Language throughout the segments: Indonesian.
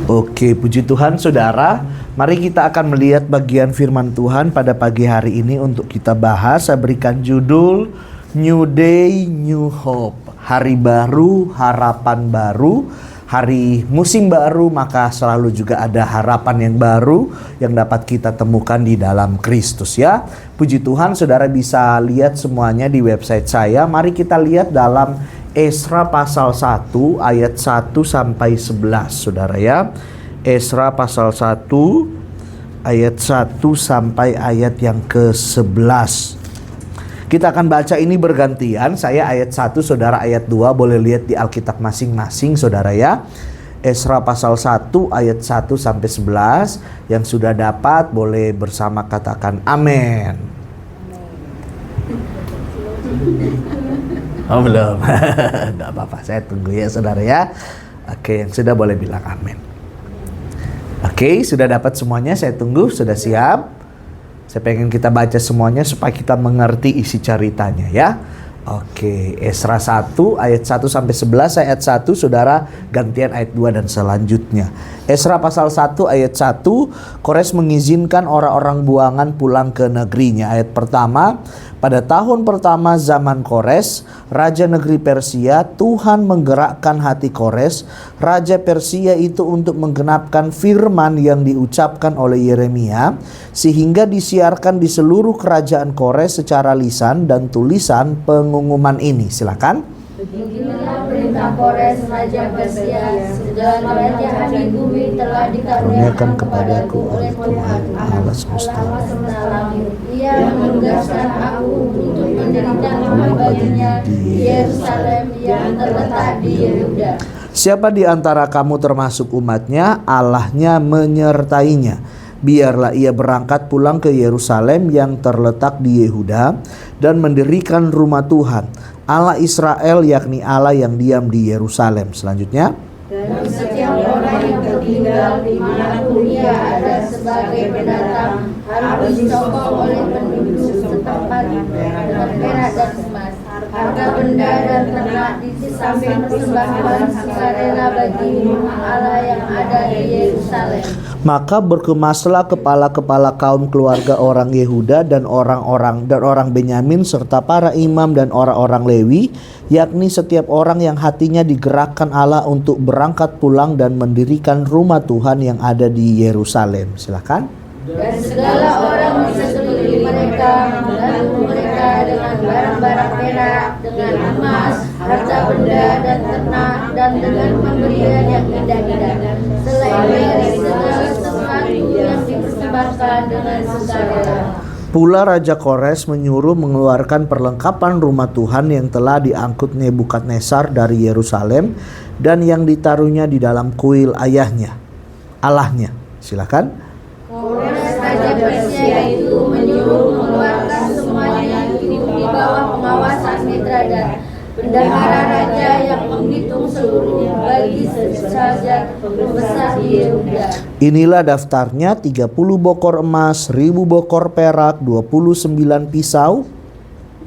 Oke, puji Tuhan saudara. Mari kita akan melihat bagian firman Tuhan pada pagi hari ini untuk kita bahas. Saya berikan judul New Day, New Hope. Hari baru, harapan baru. Hari musim baru, maka selalu juga ada harapan yang baru yang dapat kita temukan di dalam Kristus ya. Puji Tuhan saudara bisa lihat semuanya di website saya. Mari kita lihat dalam Esra pasal 1 ayat 1 sampai 11 saudara ya. Esra pasal 1 ayat 1 sampai ayat yang ke-11. Kita akan baca ini bergantian. Saya ayat 1, saudara ayat 2. Boleh lihat di Alkitab masing-masing saudara ya. Esra pasal 1 ayat 1 sampai 11. Yang sudah dapat boleh bersama katakan amin. Oh belum. Gak apa-apa, saya tunggu ya saudara ya. Oke, yang sudah boleh bilang amin. Oke, sudah dapat semuanya, saya tunggu. Sudah siap? Saya pengen kita baca semuanya supaya kita mengerti isi ceritanya ya. Oke, Esra 1 ayat 1 sampai 11. Ayat 1 saudara gantian ayat 2 dan selanjutnya. Esra pasal 1 ayat 1, Kores mengizinkan orang-orang buangan pulang ke negerinya. Ayat pertama, pada tahun pertama zaman Kores, Raja negeri Persia, Tuhan menggerakkan hati Kores, Raja Persia itu untuk menggenapkan firman yang diucapkan oleh Yeremia, sehingga disiarkan di seluruh kerajaan Kores secara lisan dan tulisan pengumuman ini. Silakan. Beginilah perintah Kores Raja Persia, segala kerajaan di bumi telah dikaruniakan kepadaku oleh Tuhan Allah semesta langit. Ia menugaskan aku untuk mendirikan rumah baginya di Yerusalem yang terletak di Yehuda. Siapa di antara kamu termasuk umatnya, Allahnya menyertainya. Biarlah ia berangkat pulang ke Yerusalem yang terletak di Yehuda dan mendirikan rumah Tuhan, Allah Israel, yakni Allah yang diam di Yerusalem. Selanjutnya. Dan setiap orang yang tinggal di manapun ia ada sebagai pendatang harus disokong oleh penduduk setempat dengan perak dan emas, harga benda dan ternak di samping persembahan sukarela bagi rumah Allah yang ada di Yerusalem. Maka berkemaslah kepala-kepala kaum keluarga orang Yehuda dan orang Benyamin serta para imam dan orang-orang Lewi, yakni setiap orang yang hatinya digerakkan Allah untuk berangkat pulang dan mendirikan rumah Tuhan yang ada di Yerusalem. Silakan. Dan segala orang menyetujui mereka, membantu mereka dengan barang-barang perak, dengan emas, harta benda dan ternak, dan dengan pemberian yang indah-indah. Selain dari segala sesuatu yang dipersembahkan dengan sukarela. Pula Raja Kores menyuruh mengeluarkan perlengkapan rumah Tuhan yang telah diangkut Nebukadnezar dari Yerusalem dan yang ditaruhnya di dalam kuil ayahnya, Allahnya. Silakan. Kores Raja Persia itu menyuruh mengeluarkan semuanya itu di bawah pengawasan Mitradat, bendahara raja yang menghitung seluruhnya bagi sesaja pembesar di Yehuda. Inilah daftarnya: 30 bokor emas, 1000 bokor perak, 29 pisau,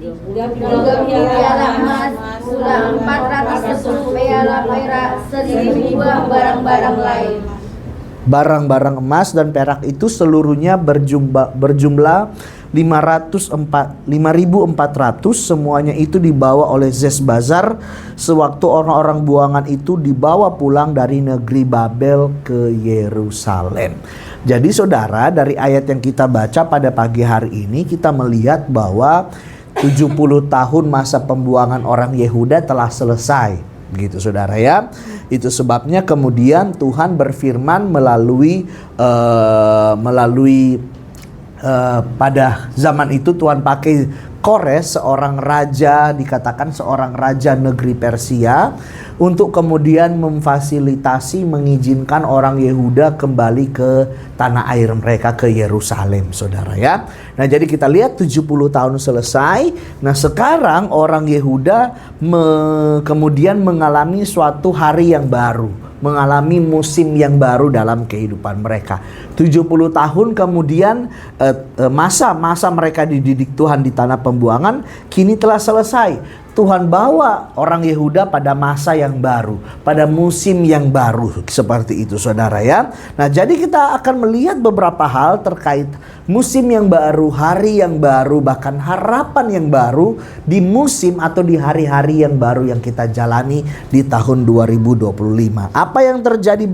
30 piala emas, sudah 410 piala perak, 1000 buah barang-barang lain. Barang-barang emas dan perak itu seluruhnya berjumlah 5.400. Semuanya itu dibawa oleh Sesbazar sewaktu orang-orang buangan itu dibawa pulang dari negeri Babel ke Yerusalem. Jadi saudara, dari ayat yang kita baca pada pagi hari ini kita melihat bahwa 70 tahun masa pembuangan orang Yehuda telah selesai. Begitu saudara ya. Itu sebabnya kemudian Tuhan berfirman melalui pada zaman itu Tuhan pakai Kores, seorang raja, dikatakan seorang raja negeri Persia, untuk kemudian memfasilitasi, mengizinkan orang Yehuda kembali ke tanah air mereka, ke Yerusalem saudara ya. Nah jadi kita lihat 70 tahun selesai. Nah sekarang orang Yehuda kemudian mengalami suatu hari yang baru, mengalami musim yang baru dalam kehidupan mereka. 70 tahun kemudian masa mereka dididik Tuhan di tanah pembuangan kini telah selesai. Tuhan bawa orang Yehuda pada masa yang baru, pada musim yang baru, seperti itu saudara ya. Nah, jadi kita akan melihat beberapa hal terkait musim yang baru, hari yang baru, bahkan harapan yang baru di musim atau di hari-hari yang baru yang kita jalani di tahun 2025. Apa yang terjadi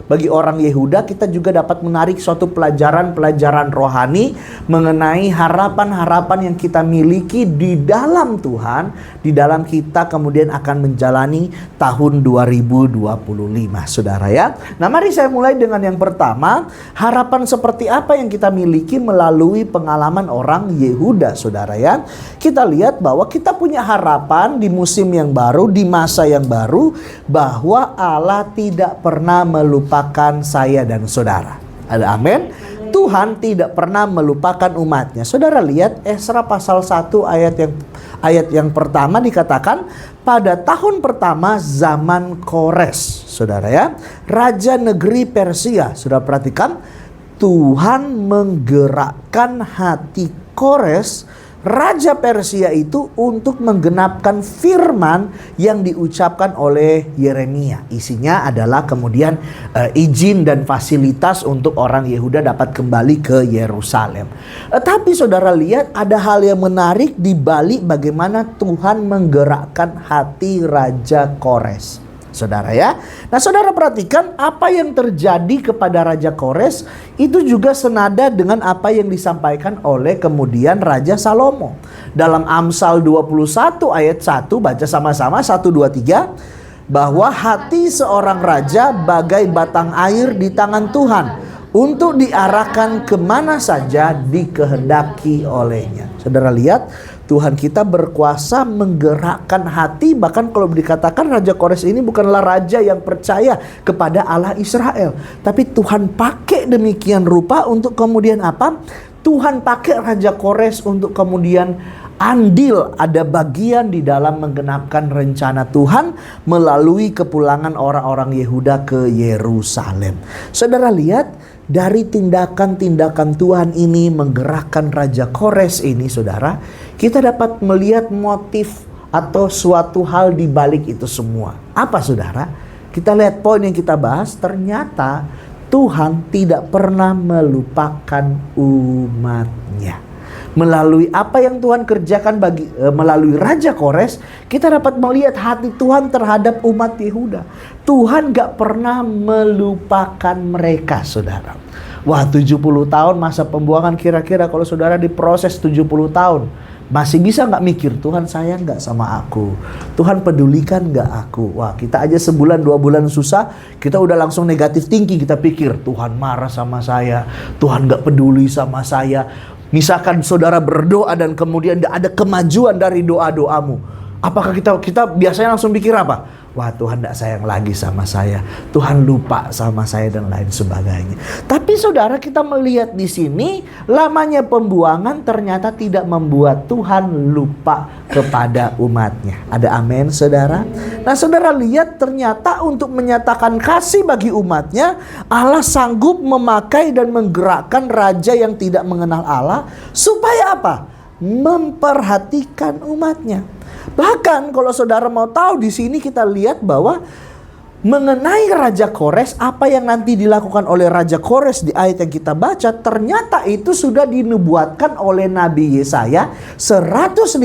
bagi orang Yehuda, kita juga dapat menarik suatu pelajaran-pelajaran rohani mengenai harapan-harapan yang kita miliki di dalam Tuhan, di dalam kita kemudian akan menjalani tahun 2025 saudara ya. Nah, mari saya mulai dengan yang pertama, harapan seperti apa yang kita miliki melalui pengalaman orang Yehuda saudara ya. Kita lihat bahwa kita punya harapan di musim yang baru, di masa yang baru, bahwa Allah tidak pernah melupakan saya dan saudara. Ada amin. Tuhan tidak pernah melupakan umatnya. Saudara lihat Esra pasal 1 ayat yang pertama dikatakan, pada tahun pertama zaman Kores, saudara ya, raja negeri Persia. Saudara perhatikan, Tuhan menggerakkan hati Kores, raja Persia itu, untuk menggenapkan firman yang diucapkan oleh Yeremia. Isinya adalah kemudian izin dan fasilitas untuk orang Yehuda dapat kembali ke Yerusalem. Tapi saudara lihat ada hal yang menarik di balik bagaimana Tuhan menggerakkan hati Raja Kores. Saudara ya. Nah, saudara perhatikan apa yang terjadi kepada Raja Kores itu juga senada dengan apa yang disampaikan oleh kemudian Raja Salomo. Dalam Amsal 21 ayat 1, baca sama-sama 1, 2, 3. Bahwa hati seorang raja bagai batang air di tangan Tuhan, untuk diarahkan kemana saja dikehendaki olehnya. Saudara lihat, Tuhan kita berkuasa menggerakkan hati. Bahkan kalau dikatakan Raja Kores ini bukanlah raja yang percaya kepada Allah Israel, tapi Tuhan pakai demikian rupa untuk kemudian apa? Tuhan pakai Raja Kores untuk kemudian andil, ada bagian di dalam menggenapkan rencana Tuhan melalui kepulangan orang-orang Yehuda ke Yerusalem. Saudara lihat, dari tindakan-tindakan Tuhan ini menggerakkan Raja Kores ini, saudara, kita dapat melihat motif atau suatu hal di balik itu semua. Apa saudara? Kita lihat poin yang kita bahas, ternyata Tuhan tidak pernah melupakan umatnya. Melalui apa yang Tuhan kerjakan melalui Raja Kores, kita dapat melihat hati Tuhan terhadap umat Yehuda. Tuhan gak pernah melupakan mereka, saudara. Wah, 70 tahun masa pembuangan, kira-kira kalau saudara diproses 70 tahun, masih bisa gak mikir, Tuhan sayang gak sama aku? Tuhan pedulikan gak aku? Wah, kita aja sebulan 2 bulan susah, kita udah langsung negatif thinking. Kita pikir, Tuhan marah sama saya, Tuhan gak peduli sama saya. Misalkan saudara berdoa dan kemudian ada kemajuan dari doa-doamu, apakah kita biasanya langsung pikir apa? Wah, Tuhan tidak sayang lagi sama saya, Tuhan lupa sama saya dan lain sebagainya. Tapi saudara, kita melihat di sini lamanya pembuangan ternyata tidak membuat Tuhan lupa kepada umatnya. Ada amin saudara? Nah, saudara lihat, ternyata untuk menyatakan kasih bagi umatnya, Allah sanggup memakai dan menggerakkan raja yang tidak mengenal Allah supaya apa? Memperhatikan umatnya. Bahkan kalau saudara mau tahu, di sini kita lihat bahwa mengenai Raja Kores, apa yang nanti dilakukan oleh Raja Kores di ayat yang kita baca, ternyata itu sudah dinubuatkan oleh Nabi Yesaya 150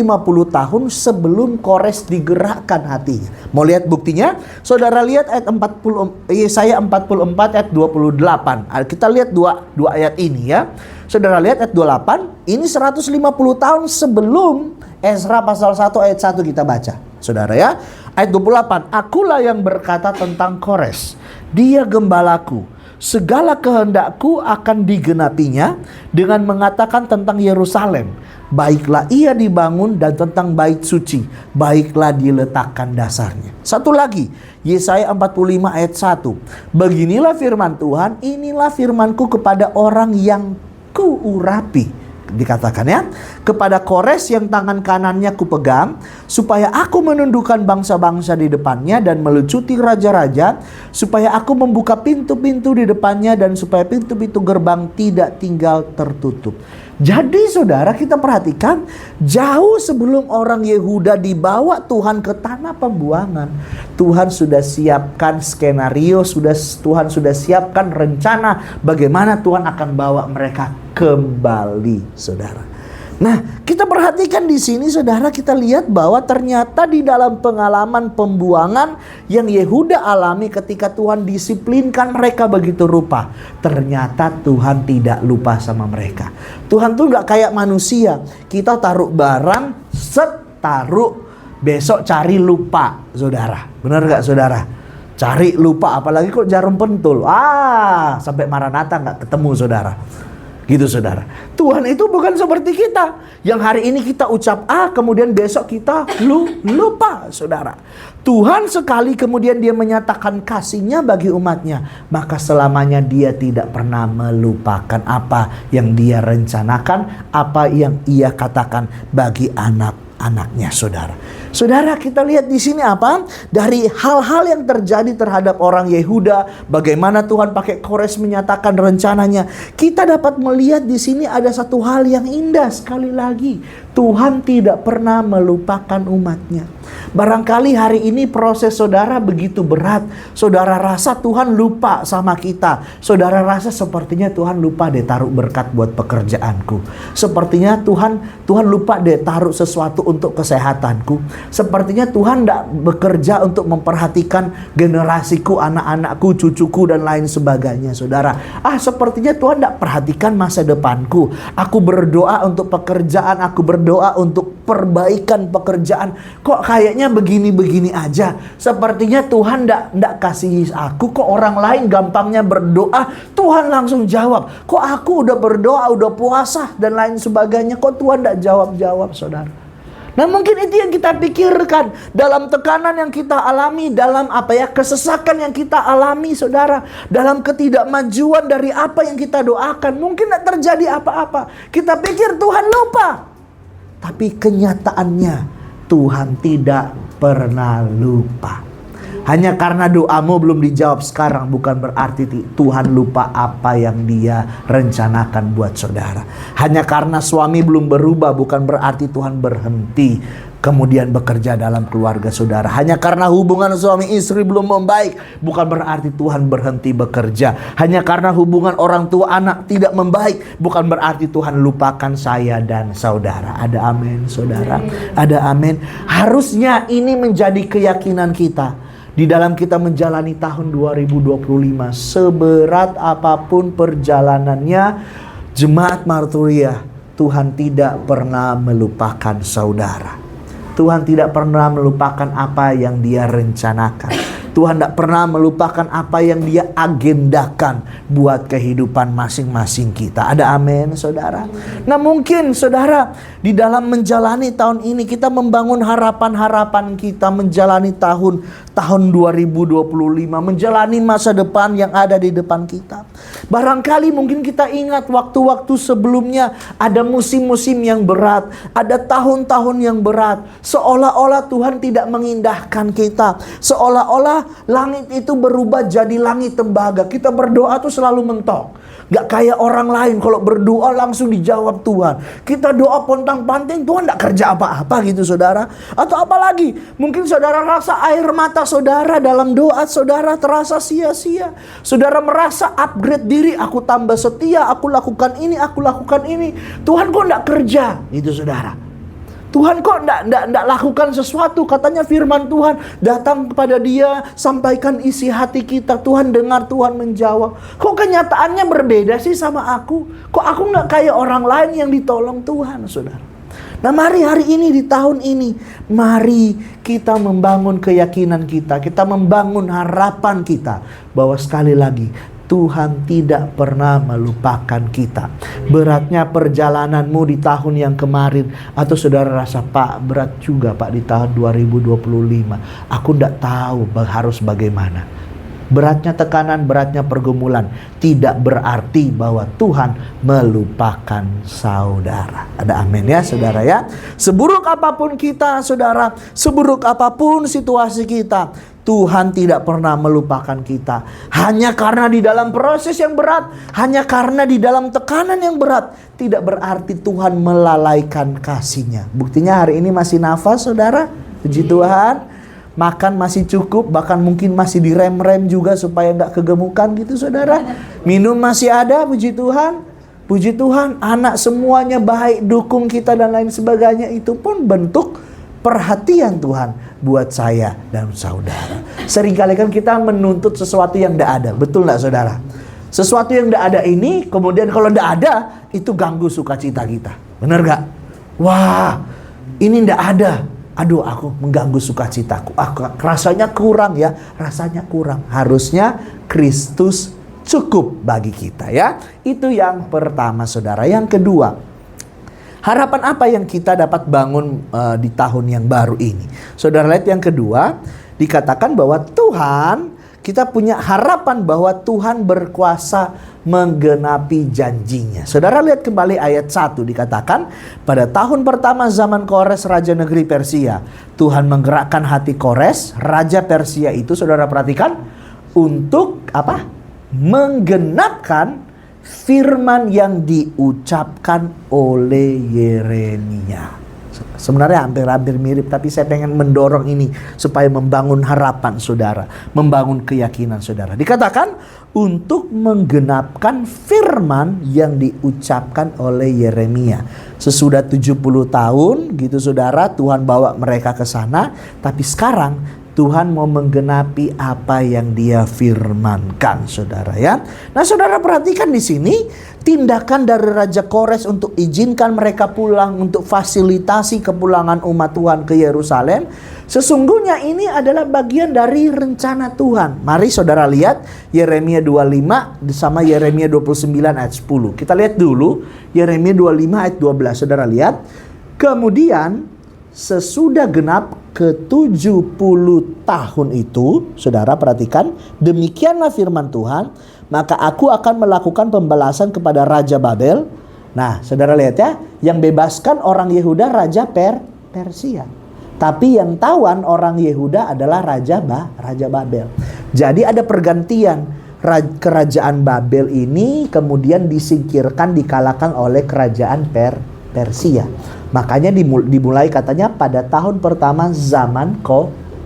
tahun sebelum Kores digerakkan hatinya. Mau lihat buktinya? Saudara lihat ayat 40, Yesaya 44 ayat 28. Kita lihat dua ayat ini ya. Saudara lihat ayat 28, ini 150 tahun sebelum Esra pasal 1 ayat 1 kita baca. Saudara ya, ayat 28, akulah yang berkata tentang Kores, dia gembalaku, segala kehendakku akan digenapinya, dengan mengatakan tentang Yerusalem, baiklah ia dibangun, dan tentang bait suci, baiklah diletakkan dasarnya. Satu lagi, Yesaya 45 ayat 1, beginilah firman Tuhan, inilah firmanku kepada orang yang kuurapi. Dikatakan ya, kepada Kores yang tangan kanannya kupegang, supaya aku menundukkan bangsa-bangsa di depannya dan melucuti raja-raja, supaya aku membuka pintu-pintu di depannya dan supaya pintu-pintu gerbang tidak tinggal tertutup. Jadi saudara, kita perhatikan, jauh sebelum orang Yehuda dibawa Tuhan ke tanah pembuangan, Tuhan sudah siapkan skenario, Tuhan sudah siapkan rencana bagaimana Tuhan akan bawa mereka kembali, saudara. Nah, kita perhatikan di sini, saudara, kita lihat bahwa ternyata di dalam pengalaman pembuangan yang Yehuda alami ketika Tuhan disiplinkan mereka begitu rupa, ternyata Tuhan tidak lupa sama mereka. Tuhan tuh gak kayak manusia. Kita taruh barang, taruh, besok cari lupa, saudara. Benar gak, saudara? Cari lupa, apalagi kok jarum pentul. Sampai Maranatha gak ketemu, saudara. Gitu, saudara. Tuhan itu bukan seperti kita, yang hari ini kita ucap kemudian besok kita lupa, saudara. Tuhan sekali kemudian dia menyatakan kasihnya bagi umatnya, maka selamanya dia tidak pernah melupakan apa yang dia rencanakan, apa yang ia katakan bagi anak-anaknya, saudara. Saudara, kita lihat di sini apa? Dari hal-hal yang terjadi terhadap orang Yehuda, bagaimana Tuhan pakai Kores menyatakan rencananya. Kita dapat melihat di sini ada satu hal yang indah sekali lagi. Tuhan tidak pernah melupakan umatnya. Barangkali hari ini proses saudara begitu berat. Saudara rasa Tuhan lupa sama kita. Saudara rasa sepertinya Tuhan lupa deh taruh berkat buat pekerjaanku. Sepertinya Tuhan lupa deh taruh sesuatu untuk kesehatanku. Sepertinya Tuhan tidak bekerja untuk memperhatikan generasiku, anak-anakku, cucuku dan lain sebagainya, saudara. Sepertinya Tuhan tidak perhatikan masa depanku. Aku berdoa untuk pekerjaan, aku berdoa untuk perbaikan pekerjaan. Kok kayaknya begini-begini aja. Sepertinya Tuhan tidak kasih aku. Kok orang lain gampangnya berdoa, Tuhan langsung jawab. Kok aku udah berdoa, udah puasa dan lain sebagainya, kok Tuhan tidak jawab-jawab, saudara. Nah, mungkin itu yang kita pikirkan dalam tekanan yang kita alami, dalam kesesakan yang kita alami, saudara, dalam ketidakmajuan dari apa yang kita doakan. Mungkin tidak terjadi apa-apa. Kita pikir Tuhan lupa, tapi kenyataannya Tuhan tidak pernah lupa. Hanya karena doamu belum dijawab sekarang bukan berarti Tuhan lupa apa yang dia rencanakan buat saudara. Hanya karena suami belum berubah bukan berarti Tuhan berhenti kemudian bekerja dalam keluarga saudara. Hanya karena hubungan suami istri belum membaik bukan berarti Tuhan berhenti bekerja. Hanya karena hubungan orang tua anak tidak membaik bukan berarti Tuhan lupakan saya dan saudara. Ada amin, saudara? Ada amin. Harusnya ini menjadi keyakinan kita di dalam kita menjalani tahun 2025. Seberat apapun perjalanannya, jemaat Marturia, Tuhan tidak pernah melupakan saudara. Tuhan tidak pernah melupakan apa yang dia rencanakan. Tuhan tidak pernah melupakan apa yang dia agendakan buat kehidupan masing-masing kita. Ada amin, saudara? Nah, mungkin saudara di dalam menjalani tahun ini kita membangun harapan-harapan kita menjalani tahun 2025, menjalani masa depan yang ada di depan kita. Barangkali mungkin kita ingat waktu-waktu sebelumnya ada musim-musim yang berat, ada tahun-tahun yang berat. Seolah-olah Tuhan tidak mengindahkan kita. Seolah-olah langit itu berubah jadi langit tembaga. Kita berdoa tuh selalu mentok. Gak kayak orang lain kalau berdoa langsung dijawab Tuhan. Kita doa pontang-panting, Tuhan gak kerja apa-apa gitu, saudara. Atau apalagi mungkin saudara rasa air mata saudara dalam doa saudara terasa sia-sia. Saudara merasa upgrade diri, aku tambah setia, aku lakukan ini, aku lakukan ini. Tuhan kok gak kerja gitu, saudara. Tuhan kok tidak lakukan sesuatu. Katanya firman Tuhan datang kepada dia, sampaikan isi hati kita. Tuhan dengar, Tuhan menjawab. Kok kenyataannya berbeda sih sama aku? Kok aku nggak kayak orang lain yang ditolong Tuhan, saudara? Nah, mari hari ini di tahun ini, mari kita membangun keyakinan kita. Kita membangun harapan kita bahwa sekali lagi Tuhan tidak pernah melupakan kita. Beratnya perjalananmu di tahun yang kemarin, atau saudara rasa, Pak, berat juga Pak di tahun 2025. Aku tidak tahu harus bagaimana. Beratnya tekanan, beratnya pergumulan tidak berarti bahwa Tuhan melupakan saudara. Ada amin ya, saudara ya. Seburuk apapun kita, saudara, seburuk apapun situasi kita, Tuhan tidak pernah melupakan kita. Hanya karena di dalam proses yang berat, hanya karena di dalam tekanan yang berat, tidak berarti Tuhan melalaikan kasih-Nya. Buktinya hari ini masih nafas, saudara. Puji Tuhan. Makan masih cukup, bahkan mungkin masih direm-rem juga supaya nggak kegemukan gitu, saudara. Minum masih ada, puji Tuhan. Puji Tuhan, anak semuanya baik, dukung kita dan lain sebagainya. Itu pun bentuk perhatian Tuhan buat saya dan saudara. Seringkali kan kita menuntut sesuatu yang tidak ada. Betul nggak, saudara? Sesuatu yang tidak ada ini, kemudian kalau tidak ada, itu ganggu sukacita kita. Benar nggak? Wah, ini tidak ada. Aduh, aku mengganggu sukacitaku. Rasanya kurang ya. Rasanya kurang. Harusnya Kristus cukup bagi kita ya. Itu yang pertama, saudara. Yang kedua, harapan apa yang kita dapat bangun di tahun yang baru ini? Saudara lihat yang kedua, dikatakan bahwa Tuhan, kita punya harapan bahwa Tuhan berkuasa menggenapi janjinya. Saudara lihat kembali ayat 1, dikatakan pada tahun pertama zaman Kores Raja Negeri Persia, Tuhan menggerakkan hati Kores Raja Persia itu, saudara perhatikan, untuk apa? Menggenapkan firman yang diucapkan oleh Yeremia. Sebenarnya hampir-hampir mirip, tapi saya pengen mendorong ini supaya membangun harapan saudara, membangun keyakinan saudara. Dikatakan untuk menggenapkan firman yang diucapkan oleh Yeremia. Sesudah 70 tahun gitu saudara, Tuhan bawa mereka ke sana, tapi sekarang Tuhan mau menggenapi apa yang Dia firmankan, saudara ya. Nah, saudara perhatikan di sini tindakan dari Raja Kores untuk izinkan mereka pulang, untuk fasilitasi kepulangan umat Tuhan ke Yerusalem. Sesungguhnya ini adalah bagian dari rencana Tuhan. Mari saudara lihat Yeremia 25 sama Yeremia 29 ayat 10. Kita lihat dulu Yeremia 25 ayat 12. Saudara lihat. Kemudian sesudah genap ke-70 tahun itu, saudara perhatikan, demikianlah firman Tuhan, maka aku akan melakukan pembalasan kepada Raja Babel. Nah, saudara lihat ya, yang bebaskan orang Yehuda Raja Persia. Tapi yang tawan orang Yehuda adalah Raja Babel. Jadi ada pergantian. Kerajaan Babel ini kemudian disingkirkan, dikalahkan oleh kerajaan Persia. Makanya dimulai katanya pada tahun pertama zaman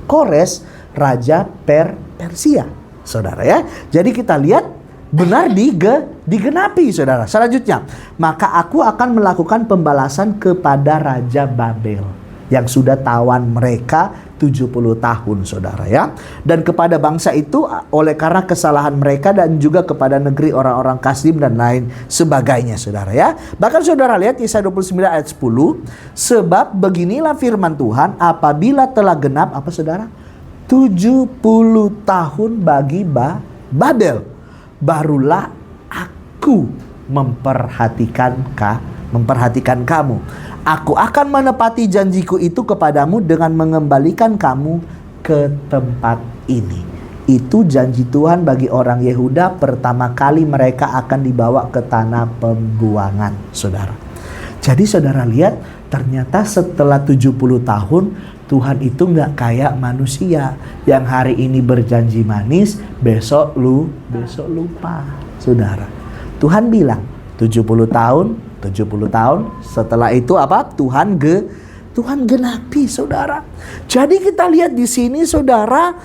Kores Raja Persia, saudara ya. Jadi kita lihat benar digenapi, saudara. Selanjutnya, maka aku akan melakukan pembalasan kepada Raja Babel yang sudah tawan mereka 70 tahun, saudara ya. Dan kepada bangsa itu oleh karena kesalahan mereka, dan juga kepada negeri orang-orang Kasdim dan lain sebagainya, saudara ya. Bahkan saudara lihat Yesaya 29 ayat 10, sebab beginilah firman Tuhan, apabila telah genap apa saudara? 70 tahun bagi Babel, barulah aku memperhatikan kamu. Aku akan menepati janjiku itu kepadamu dengan mengembalikan kamu ke tempat ini. Itu janji Tuhan bagi orang Yehuda pertama kali mereka akan dibawa ke tanah pembuangan, saudara. Jadi saudara lihat, ternyata setelah 70 tahun Tuhan itu nggak kayak manusia yang hari ini berjanji manis, besok lupa, saudara. Tuhan bilang 70 tahun, setelah itu apa? Tuhan genapi, saudara. Jadi kita lihat di sini, saudara,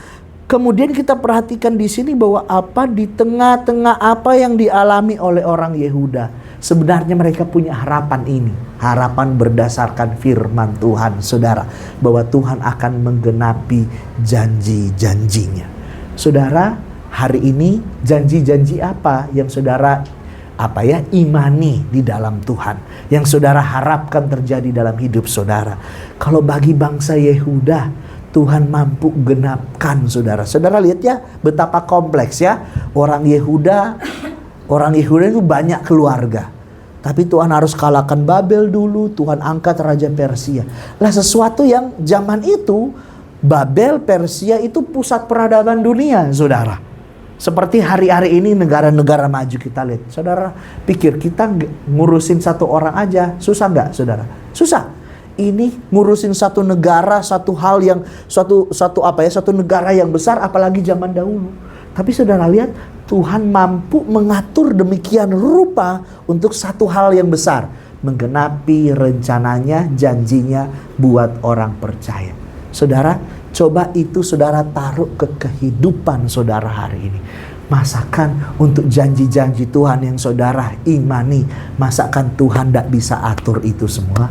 kemudian kita perhatikan di sini bahwa apa di tengah-tengah apa yang dialami oleh orang Yehuda, sebenarnya mereka punya harapan ini. Harapan berdasarkan firman Tuhan, saudara, bahwa Tuhan akan menggenapi janji-janjinya. Saudara, hari ini janji-janji apa yang saudara imani di dalam Tuhan, yang saudara harapkan terjadi dalam hidup saudara? Kalau bagi bangsa Yehuda, Tuhan mampu genapkan, saudara. Saudara lihat ya betapa kompleks ya. Orang Yehuda itu banyak keluarga, tapi Tuhan harus kalahkan Babel dulu, Tuhan angkat Raja Persia. Lah sesuatu yang zaman itu Babel, Persia itu pusat peradaban dunia, saudara. Seperti hari-hari ini negara-negara maju kita lihat. Saudara pikir kita ngurusin satu orang aja susah nggak, saudara? Susah. Ini ngurusin satu negara, satu hal yang satu negara yang besar, apalagi zaman dahulu. Tapi saudara lihat, Tuhan mampu mengatur demikian rupa untuk satu hal yang besar, menggenapi rencananya, janjinya buat orang percaya. Saudara, coba itu saudara taruh ke kehidupan saudara hari ini. Masakan untuk janji-janji Tuhan yang saudara imani, masakan Tuhan tidak bisa atur itu semua?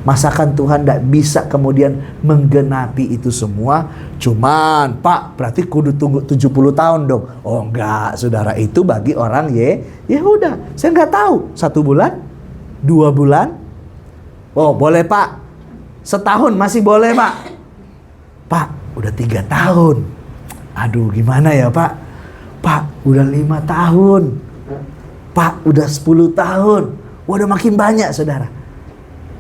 Masakan Tuhan tidak bisa kemudian menggenapi itu semua? Cuman, Pak, berarti kudu tunggu 70 tahun dong. Oh enggak, saudara, itu bagi orang Yehuda. Saya enggak tahu, 1 bulan, 2 bulan. Oh boleh Pak, setahun masih boleh Pak. Pak, udah 3 tahun. Aduh gimana ya Pak? Pak, udah 5 tahun. Pak, udah 10 tahun. Udah makin banyak saudara.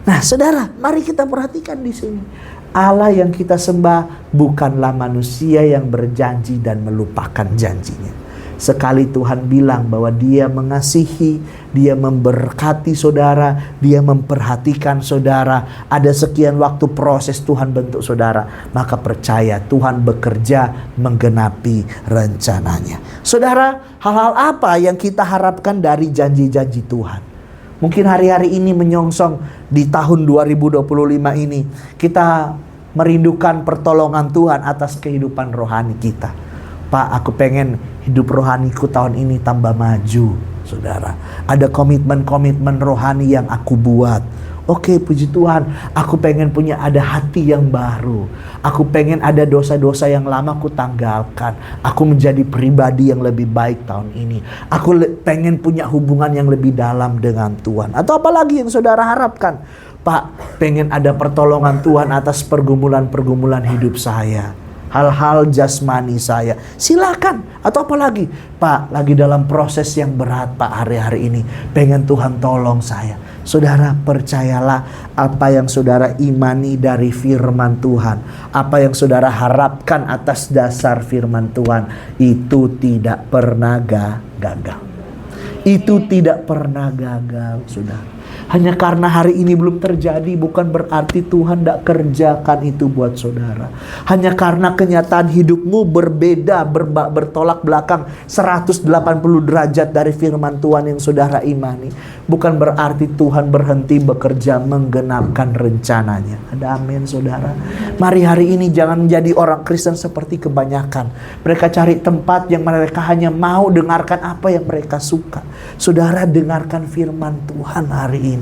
Nah saudara, mari kita perhatikan di sini. Allah yang kita sembah bukanlah manusia yang berjanji dan melupakan janjinya. Sekali Tuhan bilang bahwa Dia mengasihi, Dia memberkati saudara, Dia memperhatikan saudara, ada sekian waktu proses Tuhan bentuk saudara, maka percaya Tuhan bekerja menggenapi rencananya. Saudara, hal-hal apa yang kita harapkan dari janji-janji Tuhan? Mungkin hari-hari ini menyongsong di tahun 2025 ini, kita merindukan pertolongan Tuhan atas kehidupan rohani kita. Pak, aku pengen hidup rohaniku tahun ini tambah maju, saudara. Ada komitmen-komitmen rohani yang aku buat. Oke, puji Tuhan, aku pengen punya ada hati yang baru. Aku pengen ada dosa-dosa yang lama aku tanggalkan. Aku menjadi pribadi yang lebih baik tahun ini. Aku pengen punya hubungan yang lebih dalam dengan Tuhan. Atau apalagi yang saudara harapkan? Pak, pengen ada pertolongan Tuhan atas pergumulan-pergumulan hidup saya. Hal-hal jasmani saya. Silakan. Atau apalagi? Pak, lagi dalam proses yang berat Pak hari-hari ini. Pengen Tuhan tolong saya. Saudara, percayalah apa yang saudara imani dari firman Tuhan, apa yang saudara harapkan atas dasar firman Tuhan, itu tidak pernah gagal. Itu tidak pernah gagal, saudara. Hanya karena hari ini belum terjadi bukan berarti Tuhan tidak kerjakan itu buat saudara. Hanya karena kenyataan hidupmu berbeda, bertolak belakang 180 derajat dari firman Tuhan yang saudara imani, bukan berarti Tuhan berhenti bekerja menggenapkan rencananya. Ada amin saudara. Mari hari ini jangan menjadi orang Kristen seperti kebanyakan. Mereka cari tempat yang mereka hanya mau dengarkan apa yang mereka suka. Saudara, dengarkan firman Tuhan hari ini.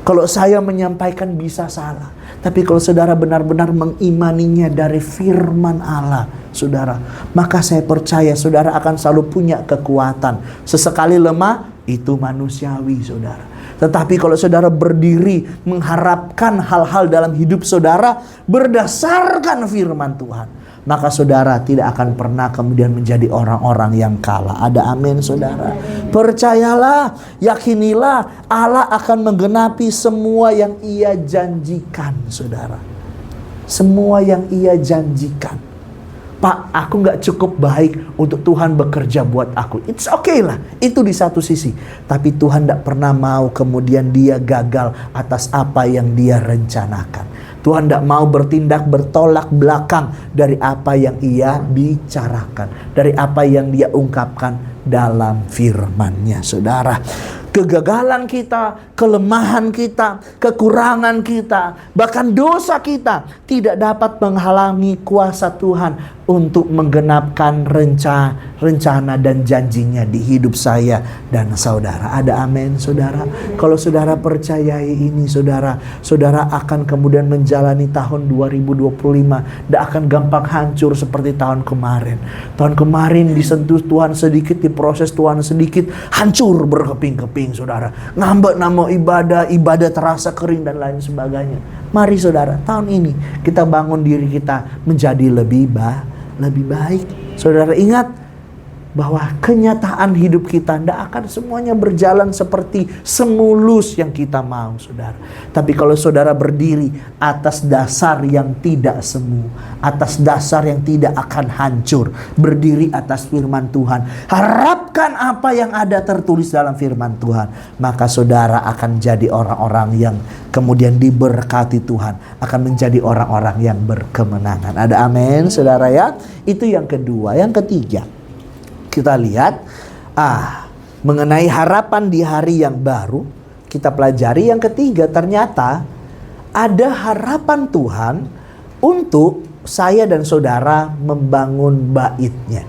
Kalau saya menyampaikan bisa salah, tapi kalau saudara benar-benar mengimaninya dari firman Allah, saudara, maka saya percaya saudara akan selalu punya kekuatan. Sesekali lemah, itu manusiawi saudara. Tetapi kalau saudara berdiri mengharapkan hal-hal dalam hidup saudara berdasarkan firman Tuhan, maka saudara tidak akan pernah kemudian menjadi orang-orang yang kalah. Ada amin saudara. Percayalah, yakinilah, Allah akan menggenapi semua yang Ia janjikan saudara. Semua yang Ia janjikan. Pak, aku gak cukup baik untuk Tuhan bekerja buat aku. It's okay lah, itu di satu sisi. Tapi Tuhan gak pernah mau kemudian Dia gagal atas apa yang Dia rencanakan. Tuhan tidak mau bertindak bertolak belakang dari apa yang Ia bicarakan, dari apa yang Dia ungkapkan dalam firman-Nya, saudara. Kegagalan kita, kelemahan kita, kekurangan kita, bahkan dosa kita tidak dapat menghalangi kuasa Tuhan untuk menggenapkan rencana dan janjinya di hidup saya dan saudara. Ada amin saudara. Kalau saudara percayai ini saudara akan kemudian menjalani tahun 2025 tidak akan gampang hancur seperti tahun kemarin. Tahun kemarin disentuh Tuhan sedikit, diproses Tuhan sedikit, hancur berkeping-keping saudara. Ngambek nama ibadah terasa kering dan lain sebagainya. Mari saudara, tahun ini kita bangun diri kita menjadi lebih baik. Saudara ingat bahwa kenyataan hidup kita tidak akan semuanya berjalan seperti semulus yang kita mau, saudara. Tapi kalau saudara berdiri atas dasar yang tidak semu, atas dasar yang tidak akan hancur, berdiri atas firman Tuhan, harapkan melakukan apa yang ada tertulis dalam firman Tuhan, maka saudara akan jadi orang-orang yang kemudian diberkati Tuhan, akan menjadi orang-orang yang berkemenangan. Ada amin, saudara ya. Itu yang kedua. Yang ketiga, kita lihat mengenai harapan di hari yang baru. Kita pelajari yang ketiga, ternyata ada harapan Tuhan untuk saya dan saudara membangun bait-Nya.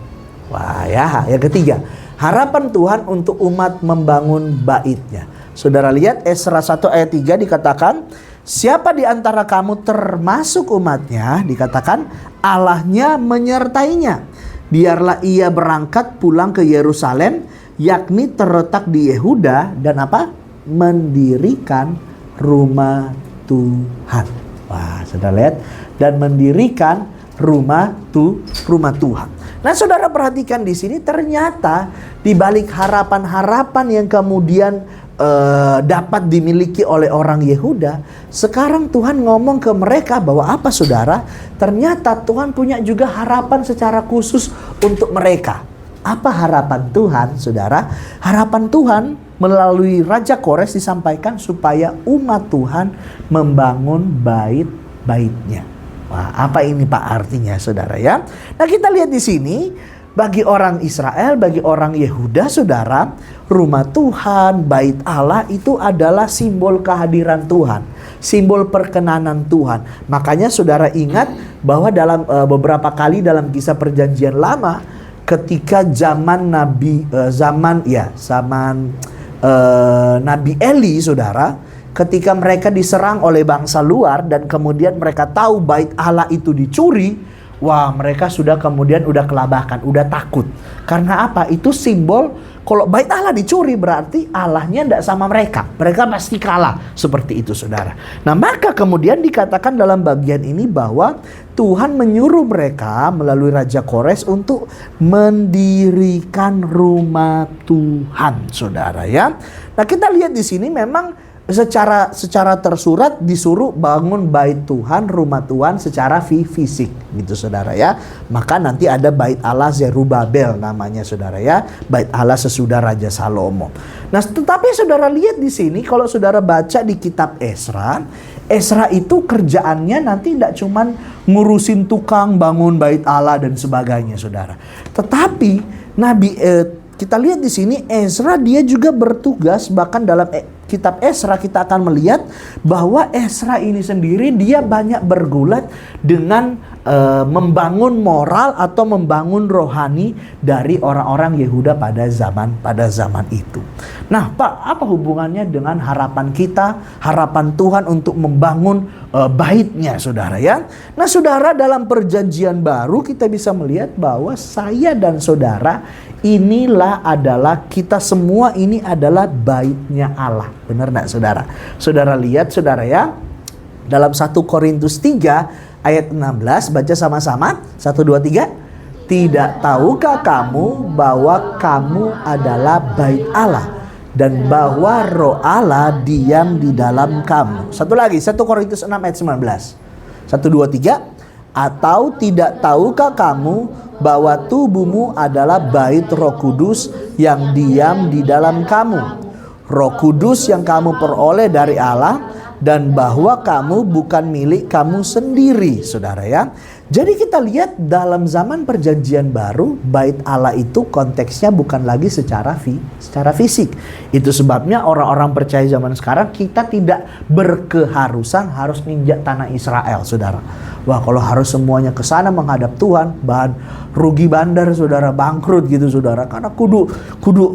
Wah ya, yang ketiga, harapan Tuhan untuk umat membangun bait-Nya. Saudara lihat Esra 1 ayat 3 dikatakan, siapa di antara kamu termasuk umat-Nya, dikatakan Allah-Nya menyertainya. Biarlah ia berangkat pulang ke Yerusalem, yakni terletak di Yehuda, dan apa? Mendirikan rumah Tuhan. Wah, saudara lihat, dan mendirikan rumah Tuhan. Nah, saudara perhatikan di sini, ternyata di balik harapan-harapan yang kemudian dapat dimiliki oleh orang Yehuda, sekarang Tuhan ngomong ke mereka bahwa apa, saudara? Ternyata Tuhan punya juga harapan secara khusus untuk mereka. Apa harapan Tuhan, saudara? Harapan Tuhan melalui Raja Kores disampaikan supaya umat Tuhan membangun bait-baitnya. Wah, apa ini Pak artinya, saudara ya? Nah, kita lihat di sini, bagi orang Israel, bagi orang Yehuda, saudara, rumah Tuhan, bait Allah itu adalah simbol kehadiran Tuhan, simbol perkenanan Tuhan. Makanya saudara ingat bahwa dalam beberapa kali dalam kisah Perjanjian Lama, ketika zaman Nabi Eli, saudara, ketika mereka diserang oleh bangsa luar dan kemudian mereka tahu bait Allah itu dicuri, wah, mereka sudah kemudian udah kelabakan, udah takut. Karena apa? Itu simbol kalau bait Allah dicuri berarti Allahnya tidak sama mereka. Mereka pasti kalah. Seperti itu, saudara. Nah, maka kemudian dikatakan dalam bagian ini bahwa Tuhan menyuruh mereka melalui Raja Kores untuk mendirikan rumah Tuhan, saudara ya. Nah, kita lihat di sini memang secara tersurat disuruh bangun bait Tuhan, rumah Tuhan secara fisik gitu, saudara ya. Maka nanti ada bait Allah Zerubabel namanya, saudara ya. Bait Allah sesudah Raja Salomo. Nah, tetapi saudara lihat di sini, kalau saudara baca di kitab Esra itu kerjaannya nanti tidak cuman ngurusin tukang bangun bait Allah dan sebagainya, saudara. Tetapi kita lihat di sini Ezra dia juga bertugas, bahkan dalam kitab Esra kita akan melihat bahwa Esra ini sendiri dia banyak bergulat dengan membangun moral atau membangun rohani dari orang-orang Yehuda pada zaman itu. Nah, Pak, apa hubungannya dengan harapan kita, harapan Tuhan untuk membangun bait-Nya, saudara ya? Nah, saudara, dalam Perjanjian Baru kita bisa melihat bahwa saya dan saudara kita semua ini adalah bait-Nya Allah. Benar enggak, saudara? Saudara lihat, saudara ya, dalam 1 Korintus 3 ayat 16, baca sama-sama. 1, 2, 3. Tidak tahukah kamu bahwa kamu adalah bait Allah dan bahwa Roh Allah diam di dalam kamu? Satu lagi, 1 Korintus 6 ayat 19. 1, 2, 3. Atau tidak tahukah kamu bahwa tubuhmu adalah bait Roh Kudus yang diam di dalam kamu, Roh Kudus yang kamu peroleh dari Allah, dan bahwa kamu bukan milik kamu sendiri, saudara ya. Jadi kita lihat dalam zaman Perjanjian Baru, bait Allah itu konteksnya bukan lagi secara fisik. Itu sebabnya orang-orang percaya zaman sekarang kita tidak berkeharusan harus nginjak tanah Israel, saudara. Wah, kalau harus semuanya ke sana menghadap Tuhan, rugi bandar, saudara, bangkrut gitu, saudara. Karena kudu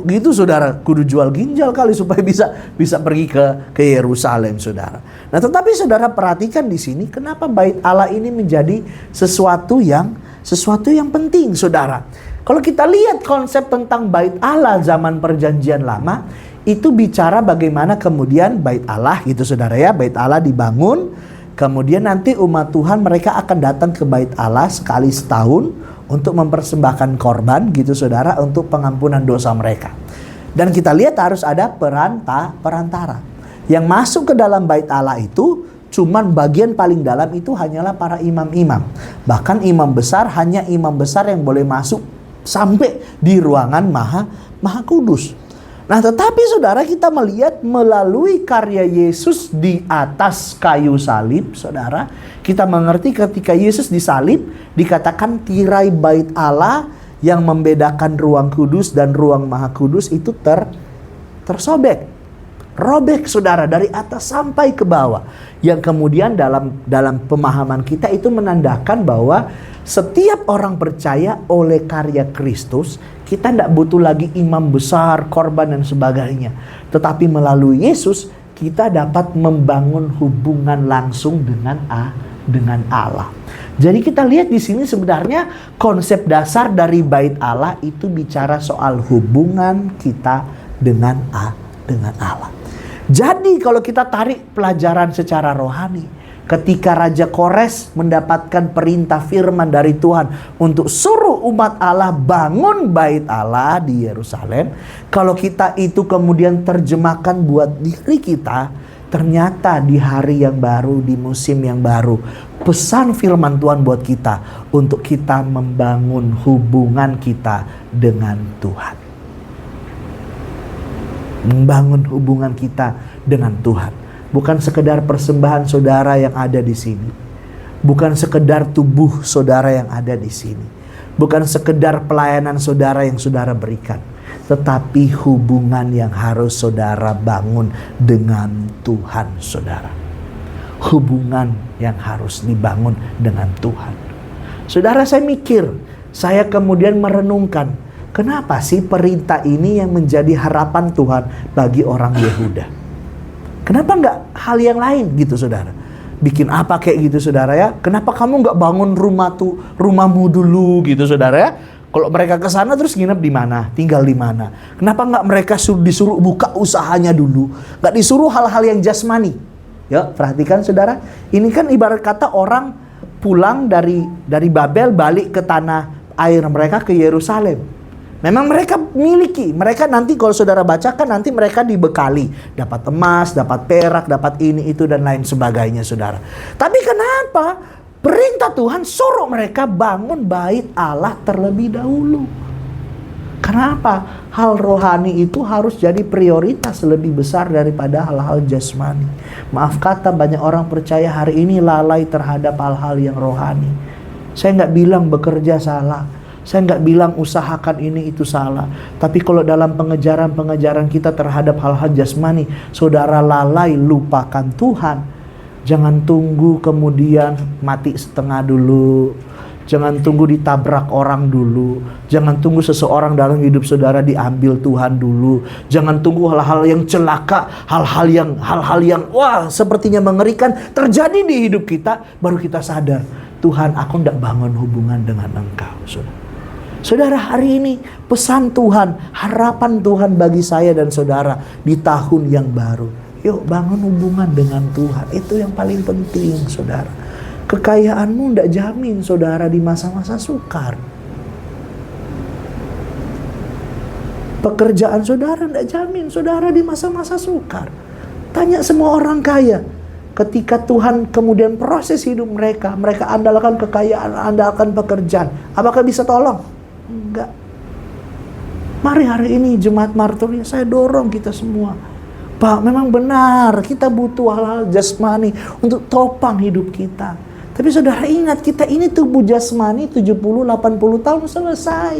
gitu, saudara, kudu jual ginjal kali supaya bisa pergi ke Yerusalem, saudara. Nah, tetapi saudara perhatikan di sini, kenapa bait Allah ini menjadi sesuatu yang penting, saudara. Kalau kita lihat konsep tentang bait Allah zaman Perjanjian Lama, itu bicara bagaimana kemudian bait Allah gitu, saudara ya. Bait Allah dibangun, kemudian nanti umat Tuhan mereka akan datang ke bait Allah sekali setahun untuk mempersembahkan korban gitu, saudara, untuk pengampunan dosa mereka. Dan kita lihat harus ada perantara. Yang masuk ke dalam bait Allah itu cuman bagian paling dalam itu hanyalah para imam-imam. Bahkan hanya imam besar yang boleh masuk sampai di ruangan Maha Kudus. Nah, tetapi saudara, kita melihat melalui karya Yesus di atas kayu salib, saudara, kita mengerti ketika Yesus disalib, dikatakan tirai bait Allah yang membedakan ruang kudus dan ruang Maha Kudus itu tersobek. Robek, saudara, dari atas sampai ke bawah. Yang kemudian dalam pemahaman kita itu menandakan bahwa setiap orang percaya oleh karya Kristus, kita tidak butuh lagi imam besar, korban dan sebagainya. Tetapi melalui Yesus, kita dapat membangun hubungan langsung dengan Allah. Jadi kita lihat di sini sebenarnya konsep dasar dari bait Allah itu bicara soal hubungan kita dengan Allah. Jadi kalau kita tarik pelajaran secara rohani, ketika Raja Kores mendapatkan perintah firman dari Tuhan untuk suruh umat Allah bangun bait Allah di Yerusalem, kalau kita itu kemudian terjemahkan buat diri kita, ternyata di hari yang baru, di musim yang baru, pesan firman Tuhan buat kita untuk kita membangun hubungan kita dengan Tuhan. Membangun hubungan kita dengan Tuhan. Bukan sekedar persembahan saudara yang ada di sini. Bukan sekedar tubuh saudara yang ada di sini. Bukan sekedar pelayanan saudara yang saudara berikan. Tetapi hubungan yang harus saudara bangun dengan Tuhan saudara. Hubungan yang harus dibangun dengan Tuhan. Saudara, saya mikir, saya kemudian merenungkan, kenapa sih perintah ini yang menjadi harapan Tuhan bagi orang Yehuda? Kenapa nggak hal yang lain gitu, saudara? Bikin apa kayak gitu, saudara ya? Kenapa kamu nggak bangun rumahmu dulu gitu, saudara ya? Kalau mereka ke sana terus nginep di mana? Tinggal di mana? Kenapa nggak mereka disuruh buka usahanya dulu? Nggak disuruh hal-hal yang jasmani? Ya, perhatikan saudara. Ini kan ibarat kata orang pulang dari Babel balik ke tanah air mereka ke Yerusalem. Memang mereka miliki, mereka nanti kalau saudara bacakan nanti mereka dibekali, dapat emas, dapat perak, dapat ini, itu dan lain sebagainya, saudara. Tapi kenapa perintah Tuhan suruh mereka bangun bait Allah terlebih dahulu? Kenapa? Hal rohani itu harus jadi prioritas lebih besar daripada hal-hal jasmani. Maaf kata, banyak orang percaya hari ini lalai terhadap hal-hal yang rohani. Saya nggak bilang bekerja salah. Saya nggak bilang usahakan ini itu salah. Tapi kalau dalam pengejaran kita terhadap hal-hal jasmani, saudara lalai, lupakan Tuhan. Jangan tunggu kemudian mati setengah dulu. Jangan tunggu ditabrak orang dulu. Jangan tunggu seseorang dalam hidup saudara diambil Tuhan dulu. Jangan tunggu hal-hal yang celaka, hal-hal yang wah sepertinya mengerikan terjadi di hidup kita, baru kita sadar, Tuhan, aku tidak bangun hubungan dengan Engkau, saudara. Saudara, hari ini pesan Tuhan, harapan Tuhan bagi saya dan saudara di tahun yang baru. Yuk bangun hubungan dengan Tuhan. Itu yang paling penting, saudara. Kekayaanmu tidak jamin, saudara, di masa-masa sukar. Pekerjaan saudara tidak jamin, saudara, di masa-masa sukar. Tanya semua orang kaya. Ketika Tuhan kemudian proses hidup mereka, mereka andalkan kekayaan, andalkan pekerjaan. Apakah bisa tolong? Enggak. Mari hari ini Jemaat Marturia, saya dorong kita semua. Pak, memang benar kita butuh hal-hal jasmani untuk topang hidup kita. Tapi saudara ingat, kita ini tubuh jasmani 70-80 tahun selesai.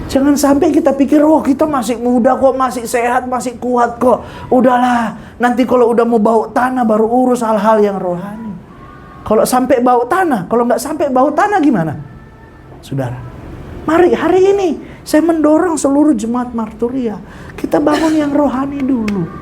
Jangan sampai kita pikir, oh kita masih muda kok, masih sehat, masih kuat kok. Udahlah, nanti kalau udah mau bau tanah baru urus hal-hal yang rohani. Kalau sampai bau tanah, kalau nggak sampai bau tanah gimana? Saudara, mari hari ini saya mendorong seluruh Jemaat Marturia, kita bangun yang rohani dulu.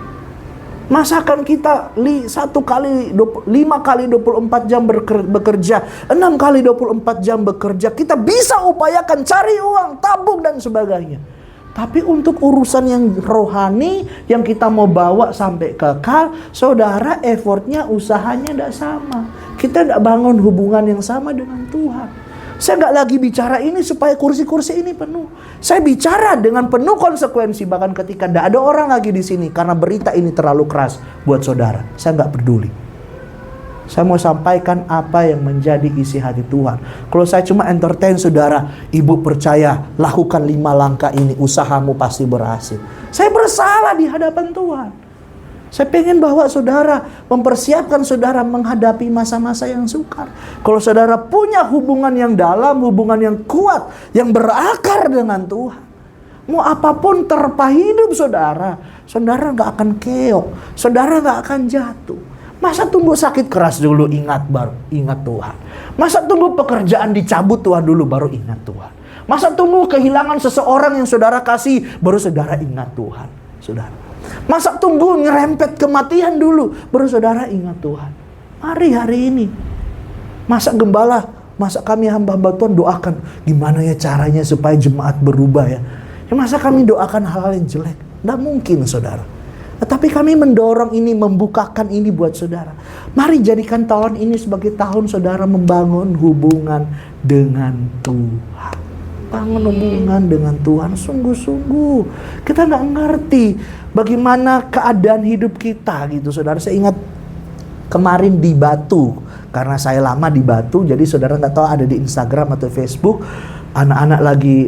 Masakan kita 5 kali 24 jam bekerja, 6 kali 24 jam bekerja, kita bisa upayakan cari uang, tabung dan sebagainya. Tapi untuk urusan yang rohani yang kita mau bawa sampai kekal, saudara, effortnya, usahanya tidak sama. Kita tidak bangun hubungan yang sama dengan Tuhan. Saya nggak lagi bicara ini supaya kursi-kursi ini penuh. Saya bicara dengan penuh konsekuensi, bahkan ketika tidak ada orang lagi di sini karena berita ini terlalu keras buat saudara. Saya nggak peduli. Saya mau sampaikan apa yang menjadi isi hati Tuhan. Kalau saya cuma entertain saudara, ibu percaya, lakukan 5 langkah ini, usahamu pasti berhasil. Saya bersalah di hadapan Tuhan. Saya pengen bahwa saudara mempersiapkan saudara menghadapi masa-masa yang sukar. Kalau saudara punya hubungan yang dalam, hubungan yang kuat, yang berakar dengan Tuhan, mau apapun terpa hidup saudara, saudara gak akan keok, saudara gak akan jatuh. Masa tunggu sakit keras dulu baru ingat Tuhan? Masa tunggu pekerjaan dicabut Tuhan dulu baru ingat Tuhan? Masa tunggu kehilangan seseorang yang saudara kasih baru saudara ingat Tuhan? Saudara, masa tunggu nyerempet kematian dulu baru saudara ingat Tuhan? Mari hari ini. Masa gembala, masa kami hamba-hamba Tuhan doakan gimana ya caranya supaya jemaat berubah ya? Ya masa kami doakan hal-hal yang jelek? Nggak mungkin saudara. Tetapi kami mendorong ini, membukakan ini buat saudara. Mari jadikan tahun ini sebagai tahun saudara membangun hubungan dengan Tuhan. Bangun hubungan dengan Tuhan sungguh-sungguh. Kita nggak ngerti bagaimana keadaan hidup kita gitu saudara. Saya ingat kemarin di Batu, karena saya lama di Batu, jadi saudara nggak tahu ada di Instagram atau Facebook. Anak-anak lagi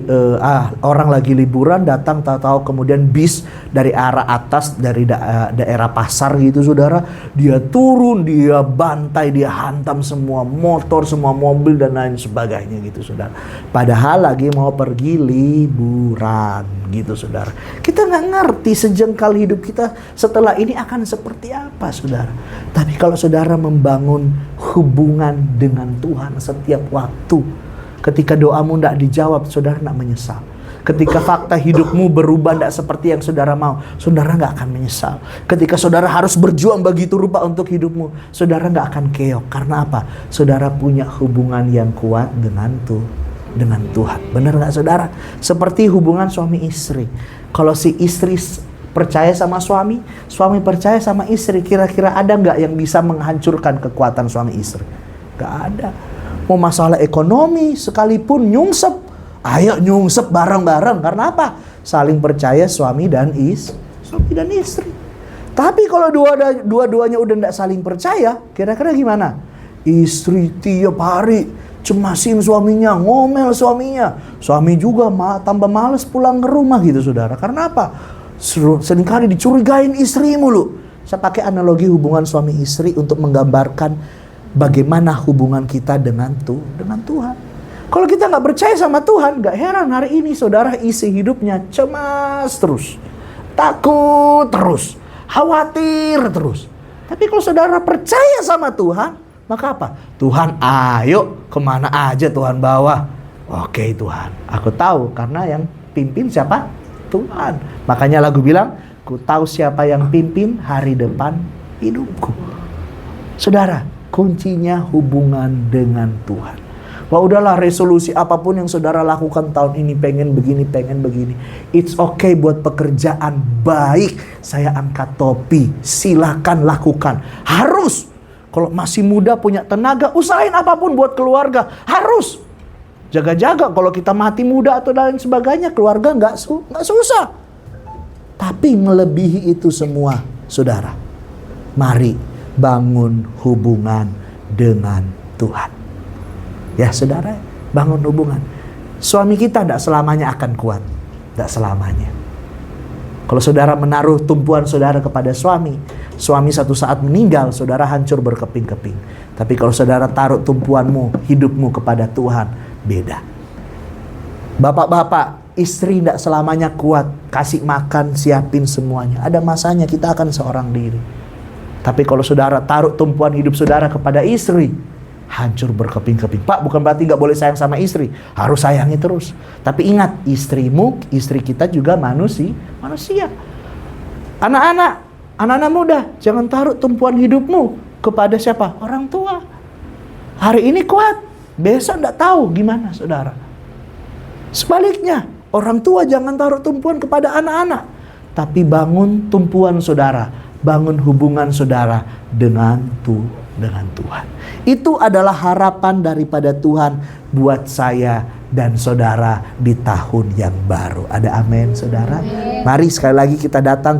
orang lagi liburan, datang tahu-tahu kemudian bis dari arah atas dari daerah pasar gitu saudara, dia turun, dia bantai, dia hantam semua motor, semua mobil dan lain sebagainya gitu saudara. Padahal lagi mau pergi liburan gitu saudara. Kita nggak ngerti sejengkal hidup kita setelah ini akan seperti apa saudara. Tapi kalau saudara membangun hubungan dengan Tuhan setiap waktu, ketika doamu tidak dijawab, saudara tidak menyesal. Ketika fakta hidupmu berubah tidak seperti yang saudara mau, saudara nggak akan menyesal. Ketika saudara harus berjuang begitu rupa untuk hidupmu, saudara nggak akan keok. Karena apa? Saudara punya hubungan yang kuat dengan Tuhan. Benar nggak saudara? Seperti hubungan suami istri. Kalau si istri percaya sama suami, suami percaya sama istri, kira-kira ada nggak yang bisa menghancurkan kekuatan suami istri? Nggak ada. Mau masalah ekonomi sekalipun nyungsep, ayo nyungsep bareng-bareng. Karena apa? Saling percaya suami dan istri. Tapi kalau dua-duanya udah tidak saling percaya, kira-kira gimana? Istri tiap hari cemasin suaminya, ngomel suaminya. Suami juga tambah males pulang ke rumah gitu saudara. Karena apa? Seringkali dicurigain istri mulu. Saya pakai analogi hubungan suami istri untuk menggambarkan bagaimana hubungan kita dengan Tuhan. Kalau kita nggak percaya sama Tuhan, nggak heran hari ini saudara isi hidupnya cemas terus, takut terus, khawatir terus. Tapi kalau saudara percaya sama Tuhan, maka apa? Tuhan ayo kemana aja Tuhan bawa. Oke Tuhan, aku tahu karena yang pimpin siapa? Tuhan. Makanya lagu bilang, ku tahu siapa yang pimpin hari depan hidupku. Saudara, kuncinya hubungan dengan Tuhan. Wah udahlah, resolusi apapun yang saudara lakukan tahun ini, pengen begini. It's okay buat pekerjaan baik. Saya angkat topi, silakan lakukan. Harus. Kalau masih muda punya tenaga, usahain apapun buat keluarga. Harus. Jaga-jaga kalau kita mati muda atau lain sebagainya, keluarga nggak susah. Tapi melebihi itu semua, saudara, mari bangun hubungan dengan Tuhan. Ya saudara, bangun hubungan. Suami kita tidak selamanya akan kuat. Tidak selamanya. Kalau saudara menaruh tumpuan saudara kepada suami satu saat meninggal, saudara hancur berkeping-keping. Tapi kalau saudara taruh tumpuanmu, hidupmu kepada Tuhan, beda. Bapak-bapak, istri tidak selamanya kuat. Kasih makan, siapin semuanya. Ada masanya kita akan seorang diri. Tapi kalau saudara taruh tumpuan hidup saudara kepada istri, hancur berkeping-keping. Pak, bukan berarti gak boleh sayang sama istri. Harus sayangi terus. Tapi ingat, istri kita juga manusia. Anak-anak muda, jangan taruh tumpuan hidupmu kepada siapa? Orang tua. Hari ini kuat, besok gak tahu gimana saudara. Sebaliknya, orang tua jangan taruh tumpuan kepada anak-anak. Tapi bangun tumpuan saudara, bangun hubungan saudara dengan Tuhan. Itu adalah harapan daripada Tuhan buat saya dan saudara di tahun yang baru. Ada amin saudara? Mari sekali lagi kita datang